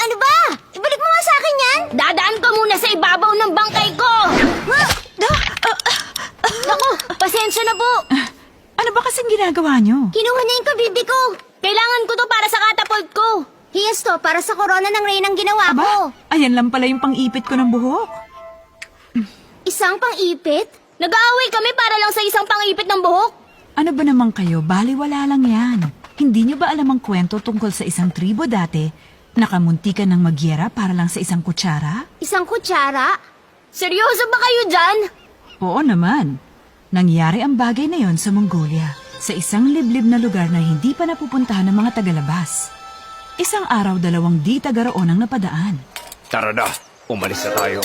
Ano ba? Ibalik mo nga sa akin yan! Dadaan ka muna sa ibabaw ng bangkay ko! Naku, pasensya na po. Ano ba kasing ginagawa nyo? Kinuha niya yung kabibi ko. Kailangan ko to para sa catapult ko. Hiyas to, para sa corona ng Reynang ginawa ko. Ayan lang pala yung pang-ipit ko ng buhok. Isang pang-ipit? Nag-aaway kami para lang sa isang pangipit ng buhok. Ano ba naman kayo? Baliwala lang yan. Hindi nyo ba alam ang kwento tungkol sa isang tribo dati? Nakamuntikan ng magyera para lang sa isang kutsara? Isang kutsara? Seryoso ba kayo dyan? Oo naman. Nangyari ang bagay na yon sa Mongolia, sa isang liblib na lugar na hindi pa napupuntahan ng mga tagalabas. Isang araw, 2 di taga roon ang napadaan. Tara na, umalis na tayo.